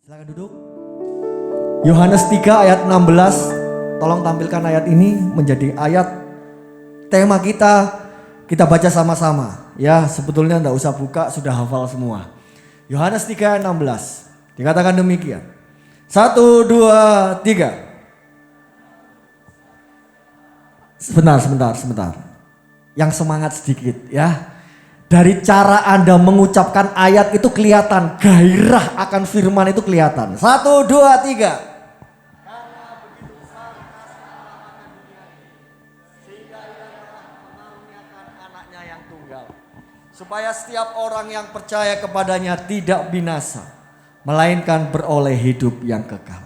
Silakan duduk. Yohanes 3 ayat 16. Tolong tampilkan ayat ini menjadi ayat tema kita. Kita baca sama-sama. Ya, sebetulnya enggak usah buka, sudah hafal semua. Yohanes 3 ayat 16. Dikatakan demikian. 1, 2, 3. Sebentar. Yang semangat sedikit ya. Dari cara Anda mengucapkan ayat itu kelihatan. Gairah akan firman itu kelihatan. 1, 2, 3. Karena begitu besar kasih Allah akan dunia ini, sehingga Ia telah mengaruniakan anaknya yang tunggal, supaya setiap orang yang percaya kepadanya tidak binasa, melainkan beroleh hidup yang kekal.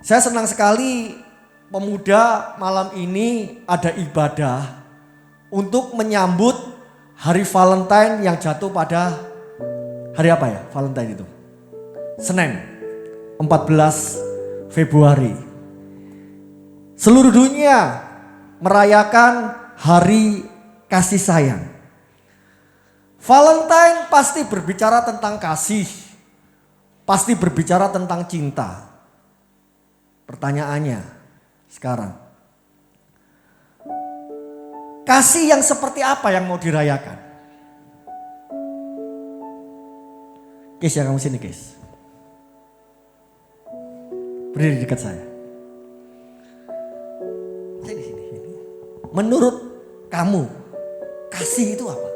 Saya senang sekali pemuda malam ini ada ibadah untuk menyambut hari Valentine yang jatuh pada hari apa ya? Valentine itu Senin 14 Februari. Seluruh dunia merayakan hari kasih sayang. Valentine pasti berbicara tentang kasih, pasti berbicara tentang cinta. Pertanyaannya sekarang, kasih yang seperti apa yang mau dirayakan? Kes ya, kamu sini Kes. Berdiri dekat saya. Sini. Menurut kamu, kasih itu apa?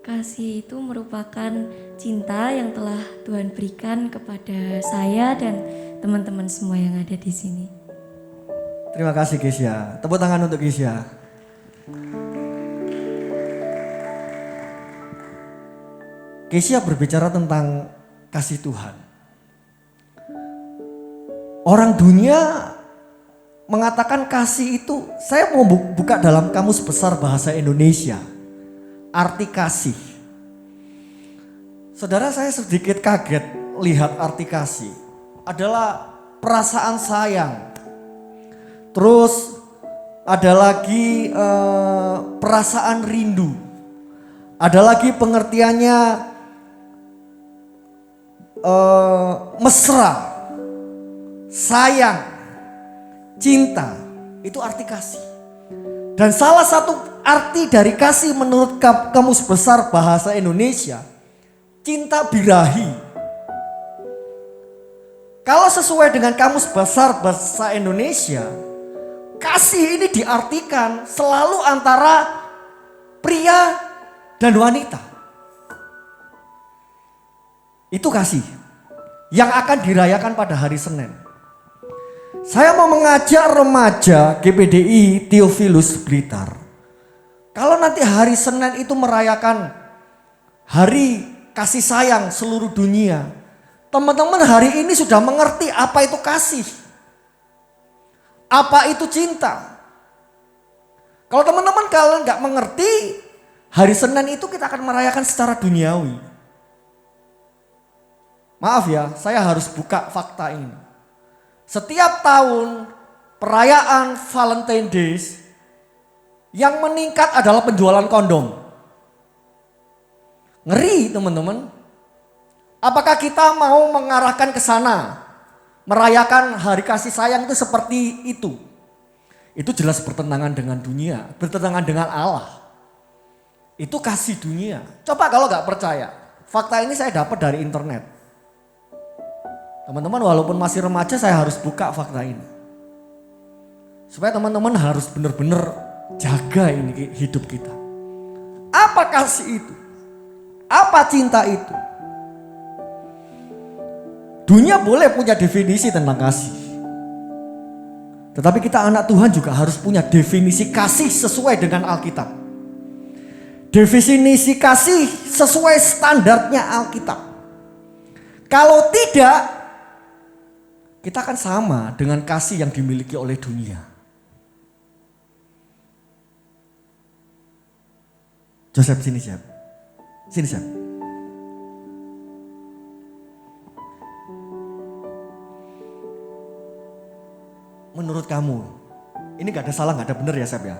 Kasih itu merupakan cinta yang telah Tuhan berikan kepada saya dan teman-teman semua yang ada di sini. Terima kasih Kesia. Tepuk tangan untuk Kesia. Kesia berbicara tentang kasih Tuhan. Orang dunia mengatakan kasih itu, saya mau buka dalam Kamus Besar Bahasa Indonesia. Arti kasih. Saudara, saya sedikit kaget lihat arti kasih. Adalah perasaan sayang. Terus ada lagi perasaan rindu. Ada lagi pengertiannya mesra, sayang, cinta. Itu arti kasih. Dan salah satu arti dari kasih menurut Kamus Besar Bahasa Indonesia, cinta birahi. Kalau sesuai dengan Kamus Besar Bahasa Indonesia, kasih ini diartikan selalu antara pria dan wanita. Itu kasih yang akan dirayakan pada hari Senin. Saya mau mengajak remaja GPDI Theophilus Blitar. Kalau nanti hari Senin itu merayakan hari kasih sayang seluruh dunia, teman-teman hari ini sudah mengerti apa itu kasih. Apa itu cinta? Kalau teman-teman kalian nggak mengerti, hari Senin itu kita akan merayakan secara duniawi. Maaf ya, saya harus buka fakta ini. Setiap tahun perayaan Valentine Days yang meningkat adalah penjualan kondom. Ngeri teman-teman. Apakah kita mau mengarahkan ke sana? Merayakan hari kasih sayang itu seperti itu. Itu jelas bertentangan dengan dunia, bertentangan dengan Allah. Itu kasih dunia. Coba kalau gak percaya, fakta ini saya dapat dari internet. Teman-teman, walaupun masih remaja saya harus buka fakta ini. Supaya teman-teman harus benar-benar jaga ini hidup kita. Apa kasih itu? Apa cinta itu? Dunia boleh punya definisi tentang kasih. Tetapi kita anak Tuhan juga harus punya definisi kasih sesuai dengan Alkitab. Definisi kasih sesuai standarnya Alkitab. Kalau tidak, kita akan sama dengan kasih yang dimiliki oleh dunia. Joseph sini siap. Sini siap. Menurut kamu, ini gak ada salah, gak ada benar ya Sep ya?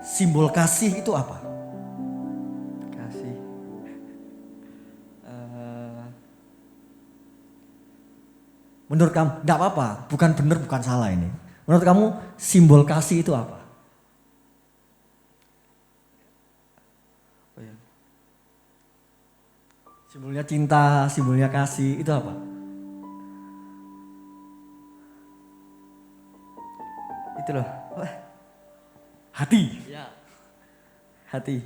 Simbol kasih itu apa? Kasih Menurut kamu, enggak apa-apa, bukan benar, bukan salah ini. Menurut kamu simbol kasih itu apa? Simbolnya cinta, simbolnya kasih, itu apa? Itu loh. Hati. Ya. Hati.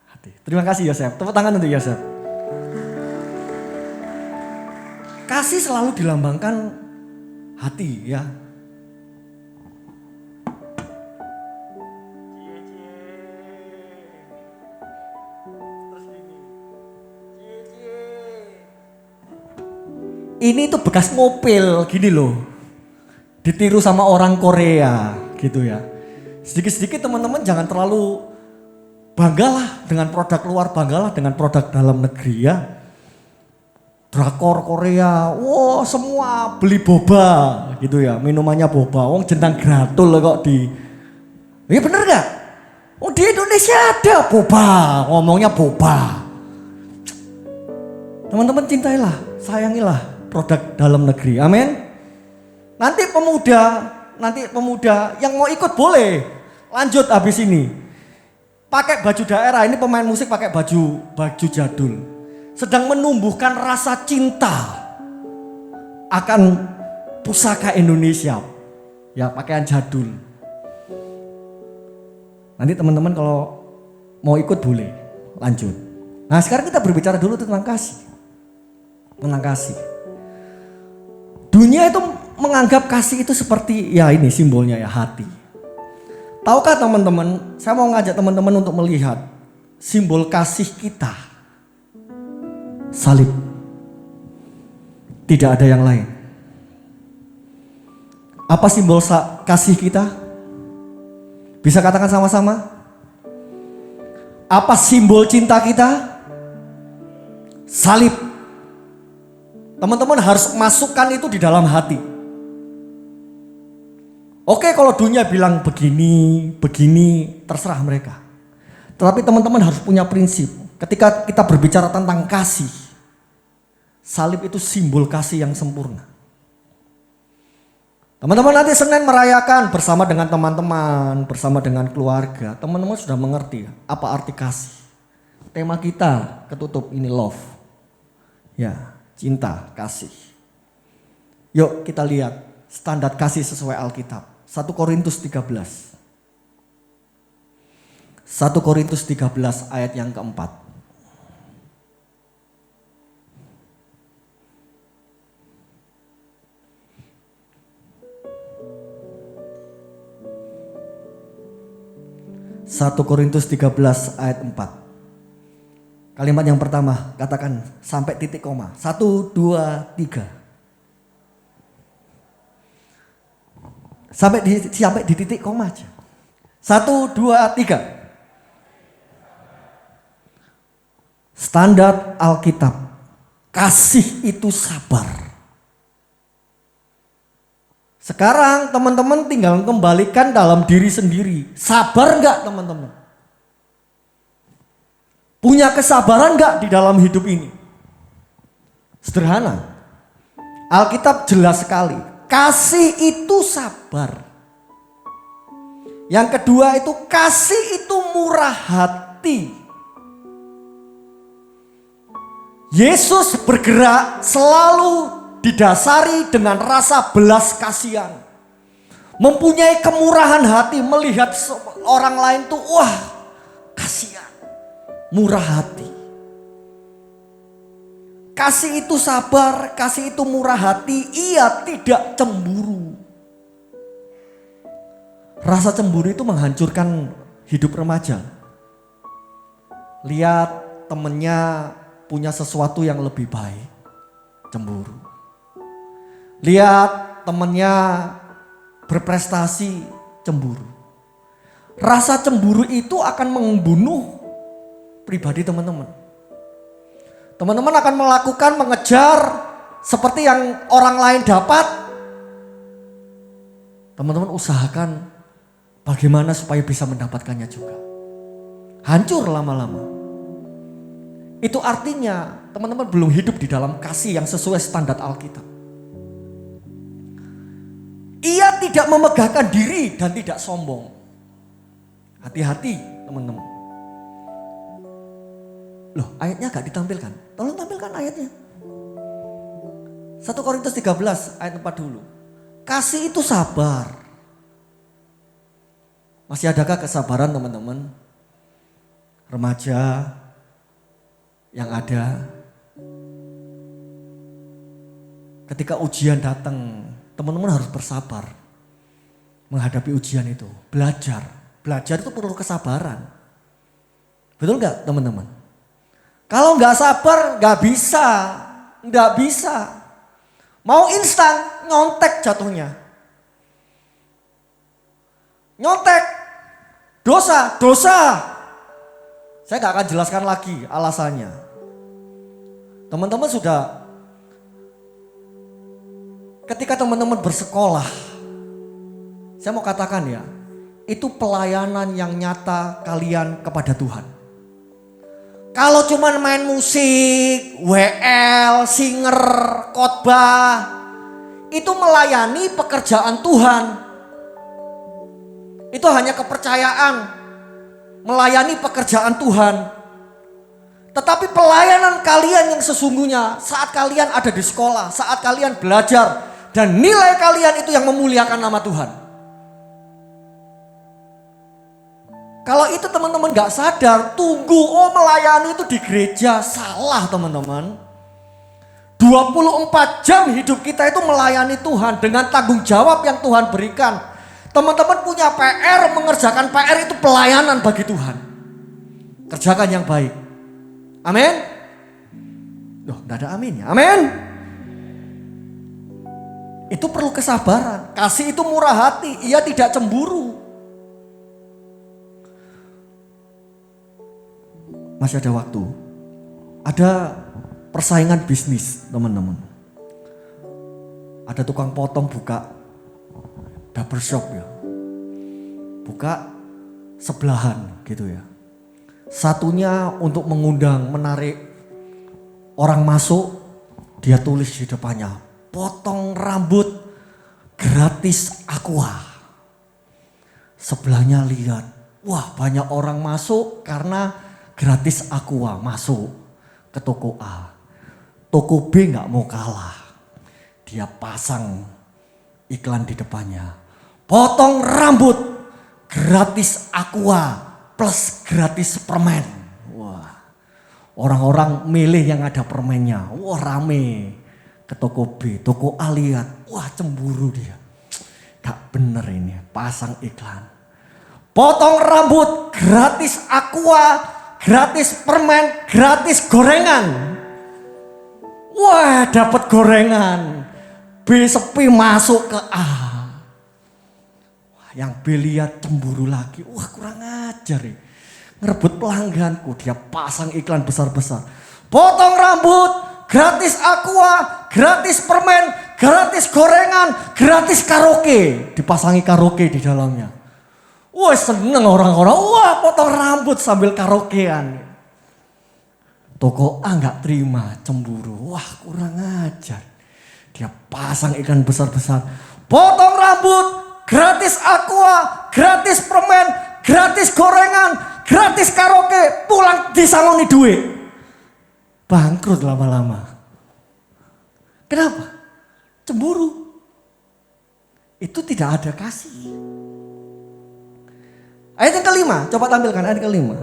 Hati. Terima kasih Yosef. Tepuk tangan untuk Yosef. Kasih selalu dilambangkan hati ya. Ini tuh bekas ngopil gini loh. Ditiru sama orang Korea gitu ya. Sedikit-sedikit teman-teman jangan terlalu banggalah dengan produk luar, banggalah dengan produk dalam negeri ya. Drakor Korea, wow semua beli boba gitu ya, minumannya boba, wong jenang gratul kok di, iya bener gak? Oh di Indonesia ada boba, ngomongnya boba. Teman-teman cintailah, sayangilah produk dalam negeri, amin. Nanti pemuda yang mau ikut boleh, lanjut habis ini. Pakai baju daerah, ini pemain musik pakai baju jadul. Sedang menumbuhkan rasa cinta akan pusaka Indonesia. Ya, pakaian jadul. Nanti teman-teman kalau mau ikut boleh, lanjut. Nah, sekarang kita berbicara dulu tentang kasih. Tentang kasih. Dunia itu menganggap kasih itu seperti ya ini simbolnya ya hati. Tahukah teman-teman, saya mau ngajak teman-teman untuk melihat simbol kasih kita. Salib. Tidak ada yang lain. Apa simbol kasih kita? Bisa katakan sama-sama? Apa simbol cinta kita? Salib. Teman-teman harus masukkan itu di dalam hati. Oke, kalau dunia bilang begini, terserah mereka. Tetapi teman-teman harus punya prinsip. Ketika kita berbicara tentang kasih, salib itu simbol kasih yang sempurna. Teman-teman nanti Senin merayakan bersama dengan teman-teman, bersama dengan keluarga. Teman-teman sudah mengerti apa arti kasih. Tema kita ketutup ini love. Ya, cinta, kasih. Yuk kita lihat standar kasih sesuai Alkitab. 1 Korintus 13. 1 Korintus 13 ayat yang keempat. Satu Korintus 13 ayat 4. Kalimat yang pertama, katakan sampai titik koma. 1, 2, 3. Sampai di titik koma aja. 1, 2, 3. Standar Alkitab. Kasih itu sabar. Sekarang teman-teman tinggal kembalikan dalam diri sendiri. Sabar enggak teman-teman? Punya kesabaran enggak di dalam hidup ini? Sederhana. Alkitab jelas sekali. Kasih itu sabar. Yang kedua itu kasih itu murah hati. Yesus bergerak selalu didasari dengan rasa belas kasihan. Mempunyai kemurahan hati melihat orang lain tuh wah kasihan. Murah hati. Kasih itu sabar, kasih itu murah hati, ia tidak cemburu. Rasa cemburu itu menghancurkan hidup remaja. Lihat temennya punya sesuatu yang lebih baik, cemburu. Lihat temennya berprestasi, cemburu. Rasa cemburu itu akan membunuh pribadi teman-teman. Teman-teman akan melakukan, mengejar seperti yang orang lain dapat. Teman-teman usahakan bagaimana supaya bisa mendapatkannya juga. Hancur lama-lama. Itu artinya teman-teman belum hidup di dalam kasih yang sesuai standar Alkitab. tidak memegahkan diri dan tidak sombong. Hati-hati teman-teman. Loh, ayatnya gak ditampilkan. Tolong tampilkan ayatnya. 1 Korintus 13 ayat 4 dulu. Kasih itu sabar. Masih adakah kesabaran teman-teman? Remaja yang ada. Ketika ujian datang, teman-teman harus bersabar menghadapi ujian itu. Belajar itu perlu kesabaran. Betul gak teman-teman? Kalau gak sabar gak bisa. Mau instan, nyontek jatuhnya. Nyontek, dosa. Saya gak akan jelaskan lagi alasannya. Teman-teman sudah, ketika teman-teman bersekolah, saya mau katakan ya, itu pelayanan yang nyata kalian kepada Tuhan. Kalau cuman main musik, WL, singer, khotbah, itu melayani pekerjaan Tuhan. Itu hanya kepercayaan, melayani pekerjaan Tuhan. Tetapi pelayanan kalian yang sesungguhnya saat kalian ada di sekolah, saat kalian belajar, dan nilai kalian itu yang memuliakan nama Tuhan. Kalau itu teman-teman gak sadar, tunggu melayani itu di gereja, salah teman-teman. 24 jam hidup kita itu melayani Tuhan dengan tanggung jawab yang Tuhan berikan. Teman-teman punya PR, mengerjakan PR itu pelayanan bagi Tuhan. Kerjakan yang baik. Amin. Loh, gak ada amin ya. Amin. Itu perlu kesabaran. Kasih itu murah hati, ia tidak cemburu. Masih ada waktu. Ada persaingan bisnis teman-teman. Ada tukang potong buka barbershop ya. Buka sebelahan gitu ya. Satunya untuk mengundang, menarik orang masuk, dia tulis di depannya, potong rambut gratis Aqua. Sebelahnya lihat, wah banyak orang masuk karena gratis Aqua masuk ke toko A. Toko B gak mau kalah. Dia pasang iklan di depannya. Potong rambut gratis Aqua plus gratis permen. Wah, orang-orang milih yang ada permennya. Wah rame. Ke toko B, toko A lihat. Wah cemburu dia. Gak bener ini, pasang iklan. Potong rambut gratis Aqua, gratis permen, gratis gorengan. Wah, dapat gorengan. B sepi masuk ke A. Wah, yang B lihat cemburu lagi. Wah, kurang ajar ya. Ngerebut pelangganku, dia pasang iklan besar-besar. Potong rambut, gratis Aqua, gratis permen, gratis gorengan, gratis karaoke. Dipasangi karaoke di dalamnya. Wah seneng orang-orang, wah potong rambut sambil karaokean. Toko A gak terima, cemburu, wah kurang ajar. Dia pasang iklan besar-besar, potong rambut, gratis Aqua, gratis permen, gratis gorengan, gratis karaoke, pulang disangoni duit. Bangkrut lama-lama. Kenapa? Cemburu. Itu tidak ada kasih. Ayat yang kelima, coba tampilkan ayat kelima.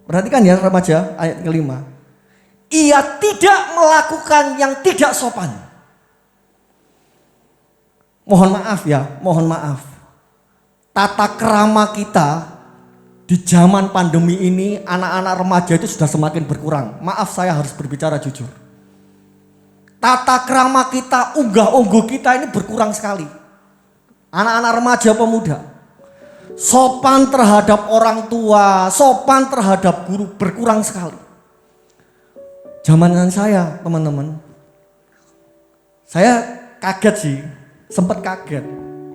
Perhatikan ya remaja, ayat kelima. Ia tidak melakukan yang tidak sopan. Mohon maaf ya, mohon maaf. Tata krama kita di zaman pandemi ini, anak-anak remaja itu sudah semakin berkurang. Maaf saya harus berbicara jujur. Tata krama kita, unggah-ungguh kita ini berkurang sekali. Anak-anak remaja pemuda, sopan terhadap orang tua, sopan terhadap guru berkurang sekali. Zamanan saya teman-teman, saya kaget sih, sempat kaget.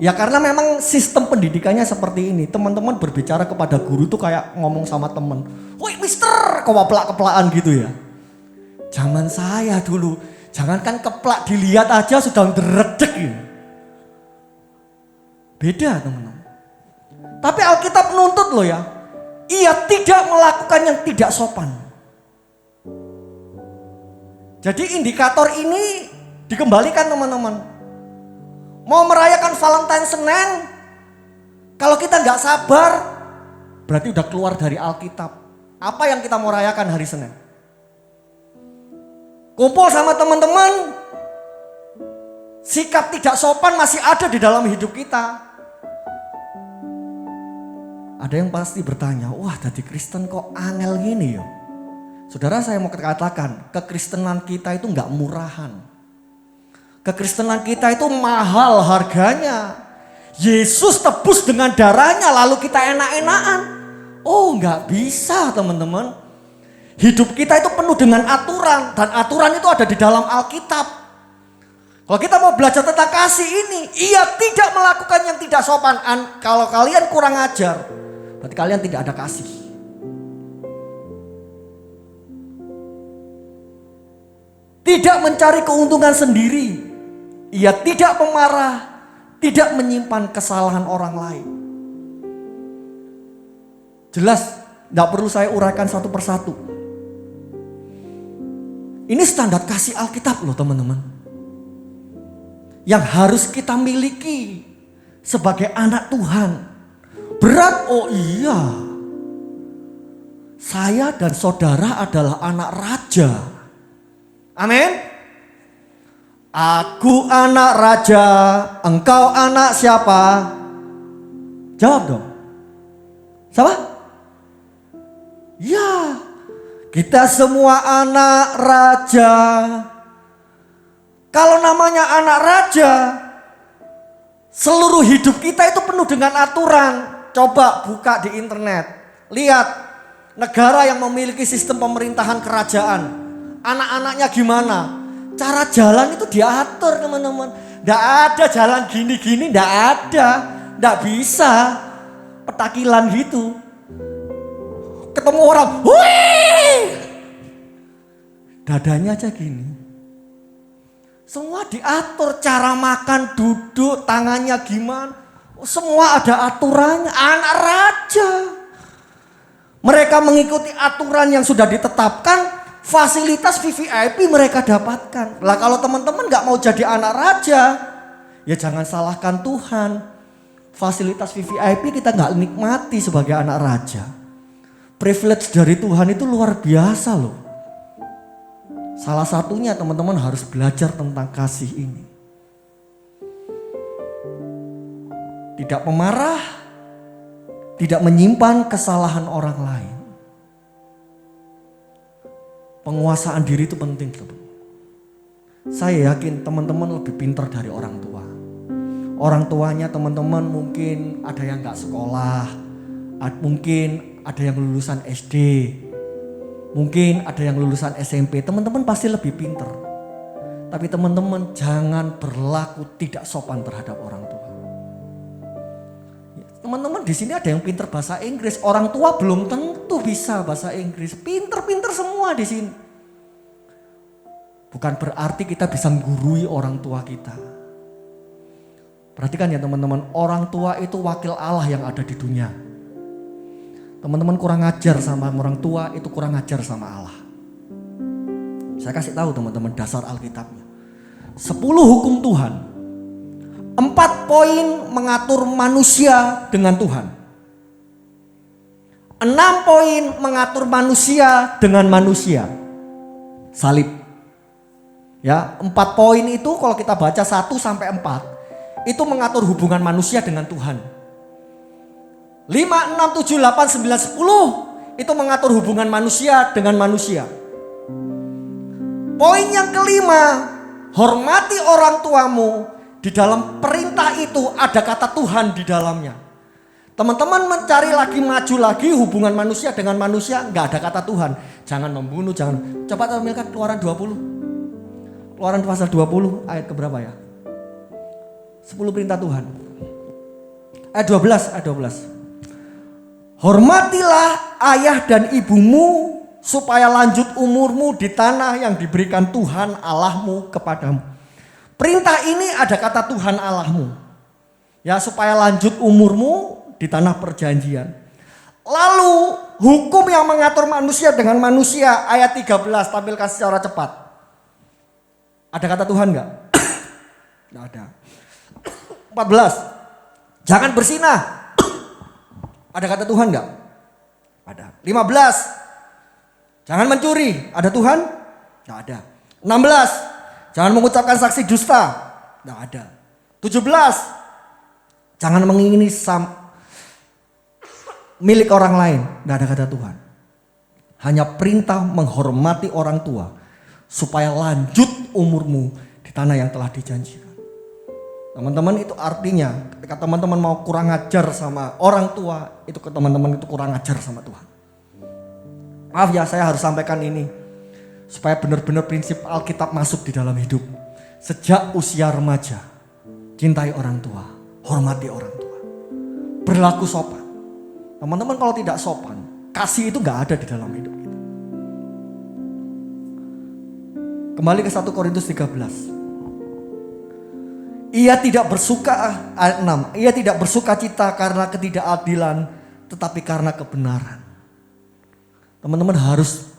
Ya karena memang sistem pendidikannya seperti ini. Teman-teman berbicara kepada guru tuh kayak ngomong sama temen. Woi mister, kewaplak-keplakan gitu ya. Zaman saya dulu, Jangankan keplak, dilihat aja sudah deredek gitu. Beda teman-teman. Tapi Alkitab menuntut loh ya. Ia tidak melakukan yang tidak sopan. Jadi indikator ini dikembalikan teman-teman. Mau merayakan Valentine Senin, kalau kita nggak sabar, berarti udah keluar dari Alkitab. Apa yang kita mau rayakan hari Senin? Kumpul sama teman-teman, sikap tidak sopan masih ada di dalam hidup kita. Ada yang pasti bertanya, wah jadi Kristen kok angel gini ya? Saudara, saya mau katakan, kekristenan kita itu nggak murahan. Kekristenan kita itu mahal harganya. Yesus tebus dengan darahnya lalu kita enak-enakan. Oh nggak bisa teman-teman. Hidup kita itu penuh dengan aturan. Dan aturan itu ada di dalam Alkitab. Kalau kita mau belajar tentang kasih ini, ia tidak melakukan yang tidak sopan. Kalau kalian kurang ajar, berarti kalian tidak ada kasih. Tidak mencari keuntungan sendiri. Ia tidak pemarah, tidak menyimpan kesalahan orang lain. Jelas, tidak perlu saya uraikan satu persatu. Ini standar kasih Alkitab loh teman-teman. Yang harus kita miliki sebagai anak Tuhan. Berat, oh iya. Saya dan saudara adalah anak raja. Amin. Aku anak raja, engkau anak siapa? Jawab dong. Siapa? Ya, kita semua anak raja. Kalau namanya anak raja, seluruh hidup kita itu penuh dengan aturan. Coba buka di internet, lihat negara yang memiliki sistem pemerintahan kerajaan. Anak-anaknya gimana? Cara jalan itu diatur teman-teman. Tidak ada jalan gini-gini, tidak ada. Tidak bisa. Petakilan gitu. Ketemu orang, wih! Dadanya aja gini. Semua diatur, cara makan, duduk, tangannya gimana. Semua ada aturannya, anak raja. Mereka mengikuti aturan yang sudah ditetapkan. Fasilitas VVIP mereka dapatkan. Lah kalau teman-teman gak mau jadi anak raja, ya jangan salahkan Tuhan. Fasilitas VVIP kita gak nikmati sebagai anak raja. Privilege dari Tuhan itu luar biasa loh. Salah satunya teman-teman harus belajar tentang kasih ini. Tidak pemarah, tidak menyimpan kesalahan orang lain. Penguasaan diri itu penting teman. Saya yakin teman-teman lebih pintar dari orang tua. Orang tuanya teman-teman mungkin ada yang gak sekolah, mungkin ada yang lulusan SD, mungkin ada yang lulusan SMP. Teman-teman pasti lebih pintar. Tapi teman-teman jangan berlaku tidak sopan terhadap orang tua. Teman-teman di sini ada yang pintar bahasa Inggris, orang tua belum tentu bisa bahasa Inggris. Pintar-pintar semua di sini. Bukan berarti kita bisa menggurui orang tua kita. Perhatikan ya teman-teman, orang tua itu wakil Allah yang ada di dunia. Teman-teman kurang ajar sama orang tua, itu kurang ajar sama Allah. Saya kasih tahu teman-teman dasar Alkitabnya. 10 hukum Tuhan. 4 poin mengatur manusia dengan Tuhan. 6 poin mengatur manusia dengan manusia. Salib. Ya, 4 poin itu kalau kita baca 1 sampai 4 itu mengatur hubungan manusia dengan Tuhan. 5, 6, 7, 8, 9, 10 itu mengatur hubungan manusia dengan manusia. Poin yang kelima, hormati orang tuamu. Di dalam perintah itu ada kata Tuhan di dalamnya. Teman-teman mencari lagi, maju lagi hubungan manusia dengan manusia, nggak ada kata Tuhan. Jangan membunuh, jangan. Coba tampilkan Keluaran 20. Keluaran pasal 20 ayat keberapa ya? 10 perintah Tuhan. Ayat 12, ayat 12. Hormatilah ayah dan ibumu supaya lanjut umurmu di tanah yang diberikan Tuhan Allahmu kepadamu. Perintah ini ada kata Tuhan Allahmu. Ya, supaya lanjut umurmu di tanah perjanjian. Lalu hukum yang mengatur manusia dengan manusia, ayat 13, tampilkan secara cepat. Ada kata Tuhan enggak? Enggak ada. 14. Jangan bersinah. Ada kata Tuhan enggak? Ada. 15. Jangan mencuri. Ada Tuhan? Enggak ada. 16. Jangan mengucapkan saksi dusta. Enggak ada. 17. Jangan mengingini milik orang lain. Enggak ada kata Tuhan. Hanya perintah menghormati orang tua supaya lanjut umurmu di tanah yang telah dijanjikan. Teman-teman, itu artinya ketika teman-teman mau kurang ajar sama orang tua, itu ke teman-teman itu kurang ajar sama Tuhan. Maaf ya, saya harus sampaikan ini supaya benar-benar prinsip Alkitab masuk di dalam hidup. Sejak usia remaja, cintai orang tua, hormati orang tua, berlaku sopan. Teman-teman, kalau tidak sopan, kasih itu gak ada di dalam hidup kita. Kembali ke 1 Korintus 13. Ia tidak bersuka, ayat 6. Ia tidak bersuka cita karena ketidakadilan, tetapi karena kebenaran. Teman-teman harus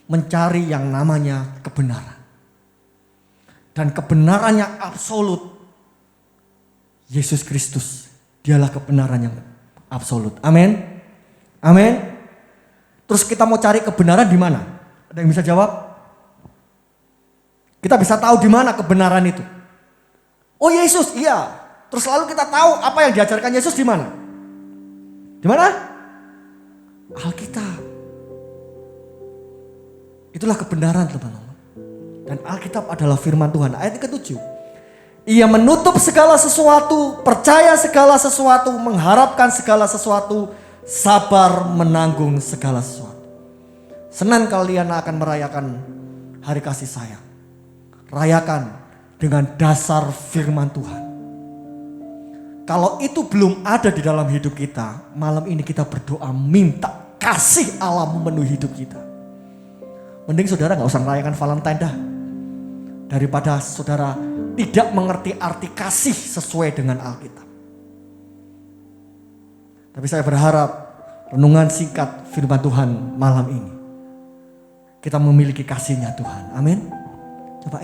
mencari yang namanya kebenaran. Dan kebenarannya absolut. Yesus Kristus, dialah kebenaran yang absolut. Amin. Amin. Terus kita mau cari kebenaran di mana? Ada yang bisa jawab? Kita bisa tahu di mana kebenaran itu. Oh, Yesus, iya. Terus lalu kita tahu apa yang diajarkan Yesus di mana? Di mana? Alkitab. Itulah kebenaran, teman-teman. Dan Alkitab adalah firman Tuhan. Ayat ke-7. Ia menutup segala sesuatu, percaya segala sesuatu, mengharapkan segala sesuatu, sabar menanggung segala sesuatu. Senin kalian akan merayakan hari kasih sayang. Rayakan dengan dasar firman Tuhan. Kalau itu belum ada di dalam hidup kita, malam ini kita berdoa minta kasih Allah memenuhi hidup kita. Mending saudara gak usah merayakan Valentine dah. Daripada saudara tidak mengerti arti kasih sesuai dengan Alkitab. Tapi saya berharap renungan singkat firman Tuhan malam ini, kita memiliki kasihnya Tuhan. Amin. Coba